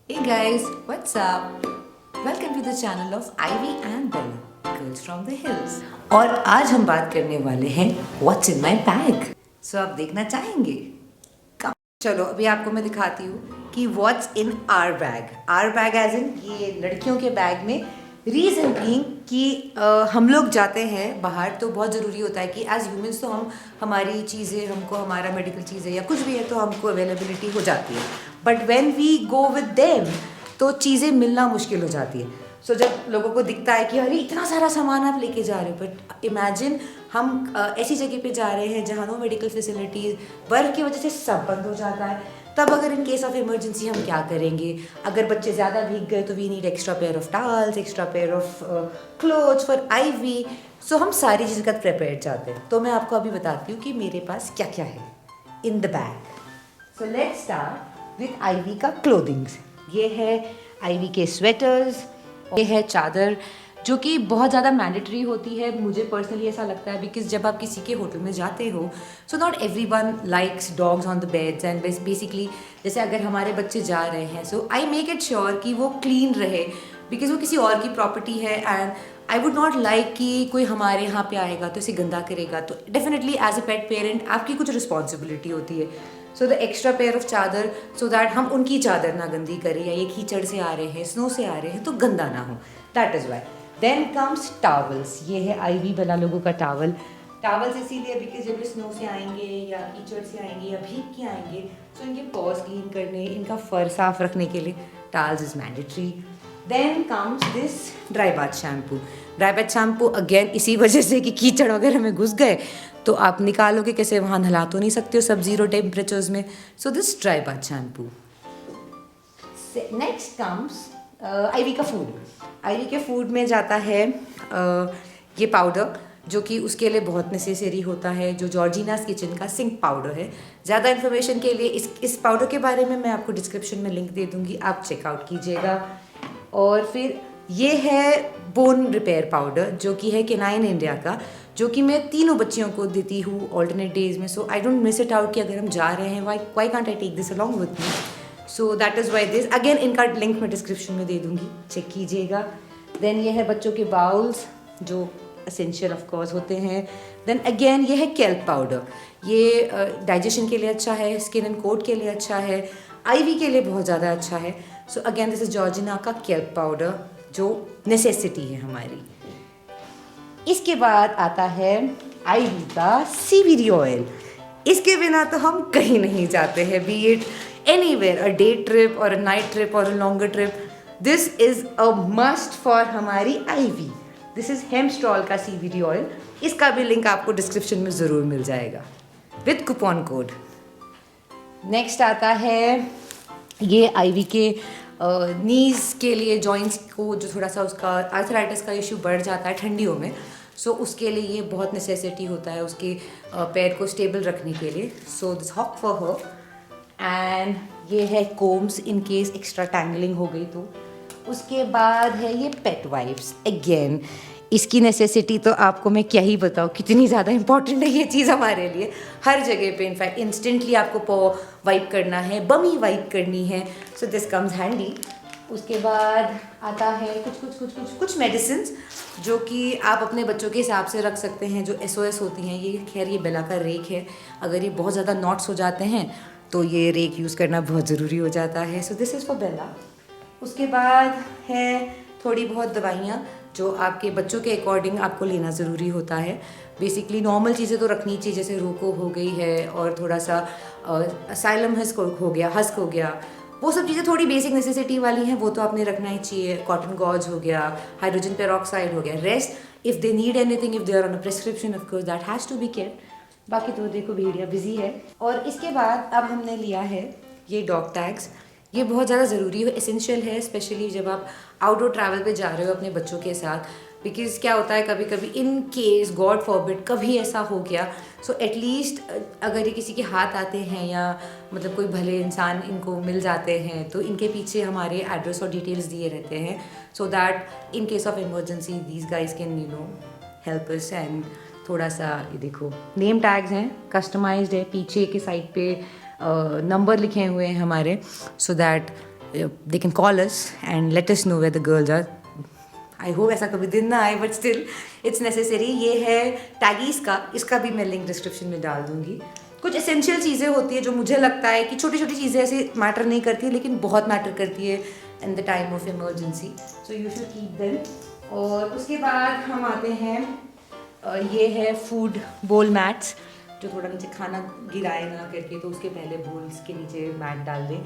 Hey guys, what's up? Welcome to the channel of Ivy and Bella, Girls from the Hills. और आज हम बात करने वाले हैं What's in my bag? So आप देखना चाहेंगे? चलो अभी आपको मैं दिखाती हूँ कि What's in our bag. Our bag as in ये लड़कियों के बैग में रीज़न बीइंग कि हम लोग जाते हैं बाहर तो बहुत ज़रूरी होता है कि एज ह्यूमंस तो हम हमारी चीज़ें हमको हमारा मेडिकल चीज़ें या कुछ भी है तो हमको अवेलेबिलिटी हो जाती है but when we go with them तो चीज़ें मिलना मुश्किल हो जाती है सो जब लोगों को दिखता है कि अरे इतना सारा सामान आप लेके जा रहे हो बट इमेजिन हम ऐसी जगह पे जा रहे हैं जहाँ नो मेडिकल फैसिलिटीज़ बर्फ़ की वजह से सब बंद हो जाता है तब अगर इन केस ऑफ इमरजेंसी हम क्या करेंगे अगर बच्चे ज़्यादा भीग गए तो we need extra pair of towels extra pair of clothes for Ivy so हम सारी चीज़ का प्रिपेयर चाहते हैं तो मैं आपको अभी बताती हूँ कि मेरे पास क्या क्या है in the bag so let's start with Ivy का क्लोथिंग्स ये है आईवी के स्वेटर्स ये है चादर जो कि बहुत ज़्यादा मैंडेटरी होती है मुझे पर्सनली ऐसा लगता है बिकॉज जब आप किसी के होटल में जाते हो so not every one likes dogs on the beds and basically जैसे अगर हमारे बच्चे जा रहे हैं सो आई मेक इट श्योर कि वो क्लीन रहे बिकॉज वो किसी और की प्रॉपर्टी है and I would not like कि कोई हमारे यहाँ पे आएगा तो इसे गंदा करेगा तो definitely as a pet parent आपकी कुछ रिस्पॉन्सिबिलिटी होती है so the extra pair of चादर सो दैट हम उनकी चादर ना गंदी करें या ये कीचड़ से आ रहे हैं स्नो से आ रहे हैं तो गंदा ना हो that is why then comes towels ये है आईवी वाला लोगों का टावल्स इसीलिए बिकॉज जब ये स्नो से आएंगे या कीचड़ से आएंगे या भीग के आएंगे तो इनके पॉज क्लीन करने इनका फर साफ रखने के लिए towels is mandatory then comes this dry bath shampoo again इसी वजह से कि कीचड़ वगैरह में घुस गए तो आप निकालोगे कैसे वहाँ नहला तो नहीं सकते हो सब ज़ीरो टेम्परेचर्स में so this dry bath shampoo next comes Ivy का फूड आईवी के फूड में जाता है ये पाउडर जो कि उसके लिए बहुत नेसेसरी होता है जो जॉर्जिनास किचन का सिंक पाउडर है ज़्यादा इन्फॉर्मेशन के लिए इस पाउडर के बारे में मैं आपको डिस्क्रिप्शन में लिंक दे दूँगी आप चेकआउट कीजिएगा और फिर ये है बोन रिपेयर पाउडर जो कि है केनाइन इंडिया का जो कि मैं तीनों बच्चियों को देती हूँ ऑल्टरनेट डेज में so I don't miss it out कि अगर हम जा रहे हैं why can't I take this along with me so that is why this again इनका लिंक मैं डिस्क्रिप्शन में दे दूँगी चेक कीजिएगा देन ये है बच्चों के बाउल्स जो असेंशियल ऑफ कोर्स होते हैं देन अगेन ये है केल्प पाउडर ये डाइजेशन के लिए अच्छा है स्किन एंड कोट के लिए अच्छा है आईवी के लिए बहुत ज़्यादा अच्छा है so again this is Georgina का केल्प पाउडर जो नेसेसिटी है हमारी इसके बाद आता है आईवी का सीवीडी ऑयल इसके बिना तो हम कहीं नहीं जाते हैं B it anywhere a day trip और अ नाइट ट्रिप और a longer trip this is a must for हमारी आईवी दिस इज़ हेमस्ट्रॉल का सीवीडी ऑयल इसका भी लिंक आपको डिस्क्रिप्शन में ज़रूर मिल जाएगा विद कूपन कोड नेक्स्ट आता है ये आईवी के नीज़ के लिए जॉइंट्स को जो थोड़ा सा उसका आर्थराइटिस का इशू बढ़ जाता है ठंडियों में सो उसके लिए ये बहुत नेसेसिटी होता है उसके पैर को स्टेबल रखने के लिए so this hock for her and ये है combs in case extra tangling हो गई तो उसके बाद है ये पेट वाइप्स अगेन इसकी नेसेसिटी तो आपको मैं क्या ही बताऊँ कितनी ज़्यादा इंपॉर्टेंट है ये चीज़ हमारे लिए हर जगह पे इनफैक्ट इंस्टेंटली आपको पॉ वाइप करना है बमी वाइप करनी है सो दिस कम्स हैंडी उसके बाद आता है कुछ मेडिसिन जो कि आप अपने बच्चों के हिसाब से रख सकते हैं जो एसओएस होती हैं ये खैर ये बेला का रेक है अगर ये बहुत ज़्यादा नॉट्स हो जाते हैं तो ये रेक यूज़ करना बहुत ज़रूरी हो जाता है सो दिस इज़ फॉर बेला उसके बाद है थोड़ी बहुत दवाइयाँ जो आपके बच्चों के अकॉर्डिंग आपको लेना ज़रूरी होता है बेसिकली नॉर्मल चीज़ें तो रखनी चाहिए जैसे रोको हो गई है और थोड़ा सा असाइलम हस्क हो गया वो सब चीज़ें थोड़ी बेसिक नेसेसिटी वाली हैं वो तो आपने रखना ही चाहिए कॉटन गॉज हो गया हाइड्रोजन पेरोक्साइड हो गया rest if they need anything if they are on a prescription of course that has to be care बाकी तो देखो भेड़िया बिजी है और इसके बाद अब हमने लिया है ये डॉग टैग्स ये बहुत ज़्यादा ज़रूरी है एसेंशियल है स्पेशली जब आप आउटडोर ट्रैवल पे जा रहे हो अपने बच्चों के साथ बिकॉज क्या होता है कभी कभी इन केस गॉड फॉरबिड कभी ऐसा हो गया सो एटलीस्ट अगर ये किसी के हाथ आते हैं या मतलब कोई भले इंसान इनको मिल जाते हैं तो इनके पीछे हमारे एड्रेस और डिटेल्स दिए रहते हैं so that in case of emergency these guys can help us and थोड़ा सा ये देखो नेम टैग्स हैं कस्टमाइज्ड है पीछे के साइड पे नंबर लिखे हुए हैं हमारे so that they can call us and let us know where the girls are. I hope ऐसा कभी दिन ना आए, but still it's necessary. ये है टैगीज का, इसका भी मैं लिंक डिस्क्रिप्शन में डाल दूँगी. कुछ एसेंशियल चीज़ें होती है जो मुझे लगता है कि छोटी छोटी चीज़ें ऐसे मैटर नहीं करती है, लेकिन बहुत मैटर करती है in the time of emergency. So you should keep them. और उसके बाद हम आते हैं, ये है फूड बोल मैट्स, जो थोड़ा नीचे खाना गिराए ना करके, तो उसके पहले बोल्स के नीचे मैट डाल दें.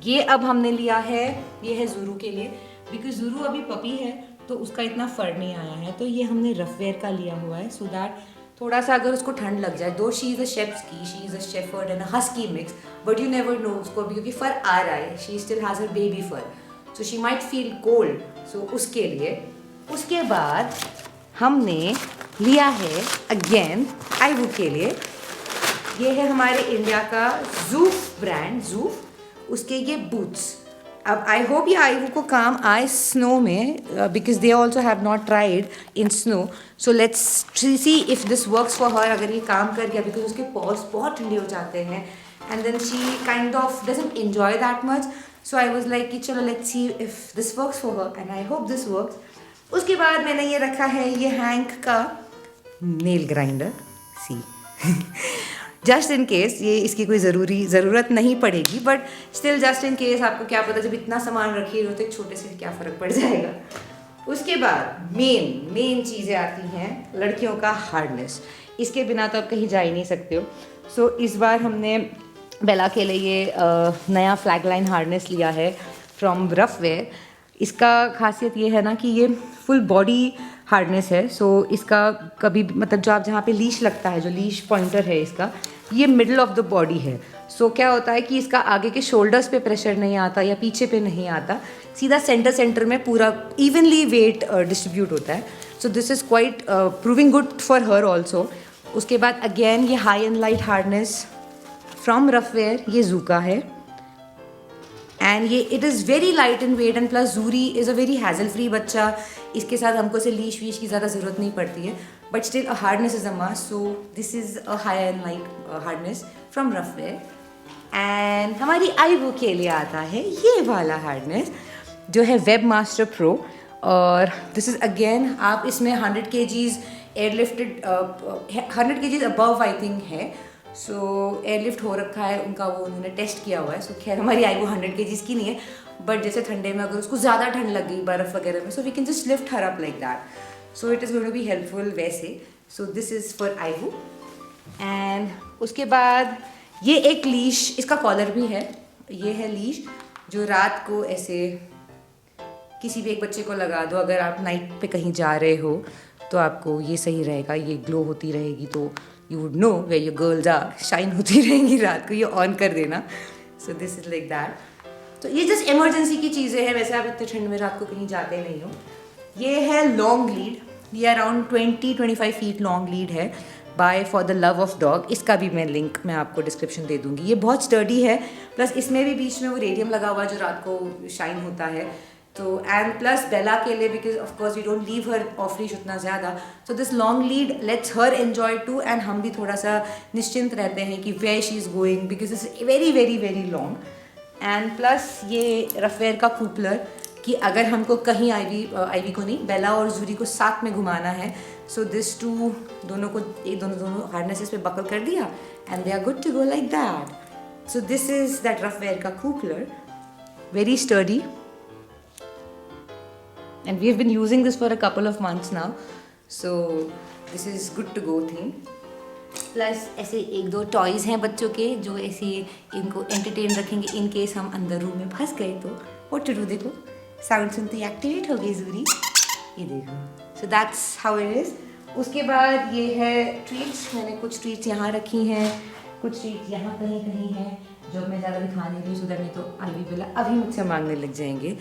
ये अब हमने लिया है, ये है ज़ूरू के लिए, बिकॉज ज़ूरू अभी पपी है तो उसका इतना फर नहीं आया है, तो ये हमने रफवेयर का लिया हुआ है, सो दैट थोड़ा सा अगर उसको ठंड लग जाए. Though she is a Shepsky, she is a shepherd and a husky mix, but you never know उसको अभी क्योंकि फर आ रहा है, she still has her baby fur, so she might feel cold, so उसके लिए. उसके बाद हमने लिया है अगेन आईवू के लिए, ये है हमारे इंडिया का ज़ूफ ब्रांड, ज़ूफ, उसके ये बूट्स. अब आई होप ये आईवू को काम आए स्नो में, because they also have not tried in snow, so let's see if this works for हर. अगर ये काम कर गया, बिकॉज उसके पॉज बहुत ठंडे हो जाते हैं and then she kind of doesn't enjoy that much, so I was like कि चलो let's see if this works for her and I hope this works. उसके बाद मैंने ये रखा है, ये हैंक का nail grinder, see just in case, ये इसकी कोई ज़रूरत नहीं पड़ेगी, but still just in case, आपको क्या पता जब इतना सामान रखिए हो तो एक छोटे से क्या फ़र्क पड़ जाएगा. उसके बाद मेन चीज़ें आती हैं लड़कियों का हार्डनेस, इसके बिना तो आप कहीं जा ही नहीं सकते हो. सो इस बार हमने बेला के लिए ये नया फ्लैग लाइन हार्डनेस लिया है फ्रॉम रफवेयर. इसका खासियत ये है ना कि ये फुल बॉडी हार्डनेस है, सो इसका कभी मतलब जो आप जहाँ पे लीश लगता है, जो लीश पॉइंटर है इसका, ये मिडल ऑफ द बॉडी है. सो क्या होता है कि इसका आगे के शोल्डर्स पे प्रेशर नहीं आता या पीछे पे नहीं आता, सीधा सेंटर में पूरा इवनली वेट डिस्ट्रीब्यूट होता है. So this is quite proving good for her also. उसके बाद अगेन ये high and light harness from Ruffwear, ये ज़ूका है, एंड ये it is very light in weight, and plus Zuri is a very hassle free बच्चा. इसके साथ हमको से लीश वीश की ज़्यादा ज़रूरत नहीं पड़ती है, but still a harness is a must. So this is a high and light harness from Ruffwear. And हमारी आईवू के लिए आता है ये वाला हार्डनेस, जो है वेब मास्टर प्रो. और दिस इज़ अगेन, आप इसमें 100 kgs airlifted, 100 kgs above I think है, सो एयरलिफ्ट हो रखा है उनका, वो उन्होंने टेस्ट किया हुआ है. सो खैर हमारी आईवू 100 kgs की नहीं है, बट जैसे ठंडे में अगर उसको ज़्यादा ठंड लग गई बर्फ़ वगैरह में, so we can just lift her up like that. So it is going to be helpful वैसे. So this is for Ivy. And उसके बाद ये एक लीश, इसका कॉलर भी है, ये है लीश जो रात को ऐसे किसी भी एक बच्चे को लगा दो, अगर आप नाइट पे कहीं जा रहे हो तो आपको ये सही रहेगा. ये ग्लो होती रहेगी तो you would know where your girls are, shine होती रहेंगी रात को, ये ऑन कर देना. So this is like that. तो ये जस्ट इमरजेंसी की चीज़ें हैं, वैसे आप इतने ठंड में रात को कहीं जाते नहीं हो. ये है लॉन्ग लीड, ये अराउंड 20-25 फीट लॉन्ग लीड है, by for the love of dog. इसका भी मैं लिंक मैं आपको डिस्क्रिप्शन दे दूँगी. ये बहुत स्टर्डी है, प्लस इसमें भी बीच में वो रेडियम लगा हुआ है जो रात को शाइन होता है. तो एंड प्लस बेला के लिए, because of course we don't leave her off leash उतना ज़्यादा, so this long lead lets her enjoy too, and हम भी थोड़ा सा निश्चिंत रहते हैं कि where she is going, because it's very very very long. And plus ये रफवेयर का कूपलर, कि अगर हमको कहीं आईवी को नहीं, बेला और ज़ूरी को साथ में घुमाना है, सो दिस टू दोनों को दोनों हार्नेसेस पे बकल कर दिया and they are good to go like that. So this is that Ruffwear का coupler, very sturdy, and we have been using this for a couple of months now, so this is good to go thing. Plus ऐसे एक दो toys हैं बच्चों के जो ऐसे इनको एंटरटेन रखेंगे इन केस हम अंदर रूम में फंस गए तो. व्हाट टू डू, देखो साउंड सुनते ही एक्टिवेट हो गई ज़ूरी, ये देखो. So that's how it is. उसके बाद ये है ट्रीट्स, मैंने कुछ ट्रीट्स यहाँ रखी हैं, कुछ ट्रीट्स यहाँ कहीं कहीं हैं जो मैं ज़्यादा दिखा नहीं रही, सुधर नहीं तो आईवी बेला अभी मुझसे मांगने लग जाएंगे.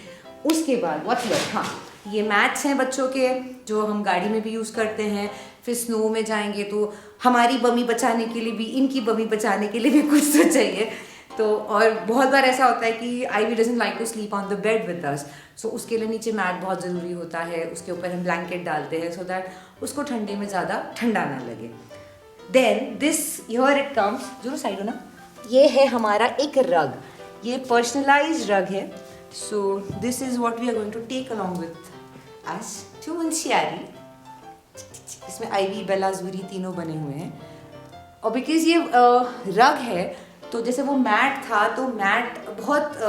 उसके बाद व्हाट्स लेफ्ट, हाँ ये मैट्स हैं बच्चों के जो हम गाड़ी में भी यूज़ करते हैं. फिर स्नो में जाएंगे तो हमारी बमी बचाने के लिए भी, इनकी बमी बचाने के लिए भी कुछ तो चाहिए. तो और बहुत बार ऐसा होता है कि Ivy doesn't like to sleep on the bed with us, so उसके लिए नीचे मैट बहुत ज़रूरी होता है, उसके ऊपर हम ब्लैंकेट डालते हैं सो दैट उसको ठंडे में ज़्यादा ठंडा ना लगे. Then this here it comes, जो साइड हो ना, ये है हमारा एक रग, ये पर्सनलाइज्ड रग है So this is what we are going to take along with us to Munchiari. इसमें आईवी, बेला, ज़ूरी तीनों बने हुए हैं। और बिकॉज ये रग है तो जैसे वो मैट था तो मैट बहुत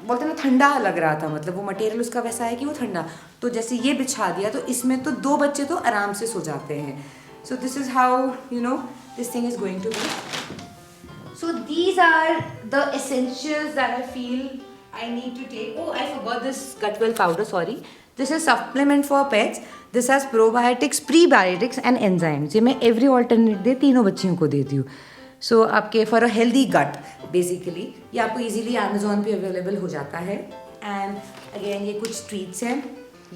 बोलते ना ठंडा लग रहा था, मतलब वो मटेरियल उसका वैसा है कि वो ठंडा, तो जैसे ये बिछा दिया तो इसमें तो 2 बच्चे तो आराम से सो जाते हैं। So this is how you know this thing is going to be. So these are the essentials that I feel I need to take. Oh, I forgot this Gutwell powder. Sorry. This is supplement for pets. This has probiotics, prebiotics and enzymes. ये मैं every alternate day तीनों बच्चियों को देती हूँ। So आपके for a healthy gut basically ये आपको easily Amazon पे available हो जाता है। And again ये कुछ treats हैं।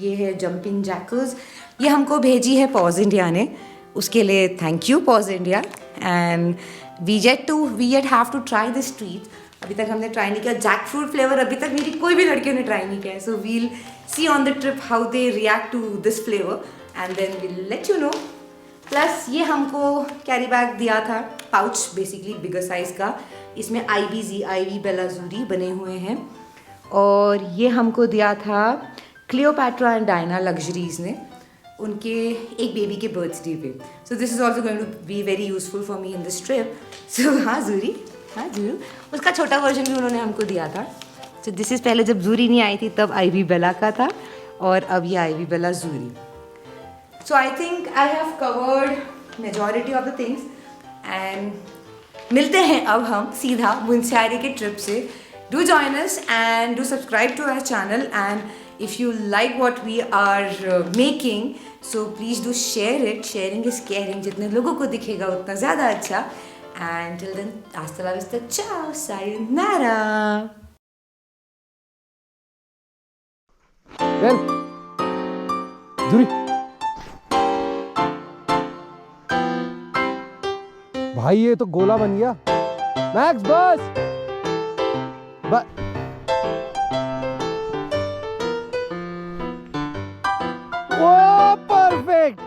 ये है jumping jackals। ये हमको भेजी है Paws India ने, उसके लिए thank you Paws India। And we yet have to try this treat। अभी तक हमने ट्राई नहीं किया जैक फ्रूट फ्लेवर, अभी तक मेरी कोई भी लड़कियों ने ट्राई नहीं किया है। So we'll see on the trip how they react to this flavour and then we'll let you know. Plus ये हमको कैरी बैग दिया था, पाउच बेसिकली बिगर साइज़ का, इसमें आईवी, बेला, ज़ूरी बने हुए हैं। और ये हमको दिया था क्लियोपैट्रा एंड डायना लग्जरीज़ ने उनके एक बेबी के बर्थडे पे। So this is also going to be very useful for me in this trip. So हाँ ज़ूरी, हाँ जरूर, उसका छोटा वर्जन भी उन्होंने हमको दिया था। तो दिस इज़ पहले जब ज़ूरी नहीं आई थी तब आईवी बेला का था, और अब ये Ivy Bella Zuri. So I think I have covered majority of the things and मिलते हैं अब हम सीधा मुंशियारी के ट्रिप से। Do join us and do subscribe to our channel and if you like what we are making so please do share it. Sharing is caring, जितने लोगों को दिखेगा उतना ज़्यादा अच्छा। And till then, hasta la vista, ciao, sayonara. Ben, Zuri. भाई ये तो गोला बन गया। मैक्स बस। ओ परफेक्ट।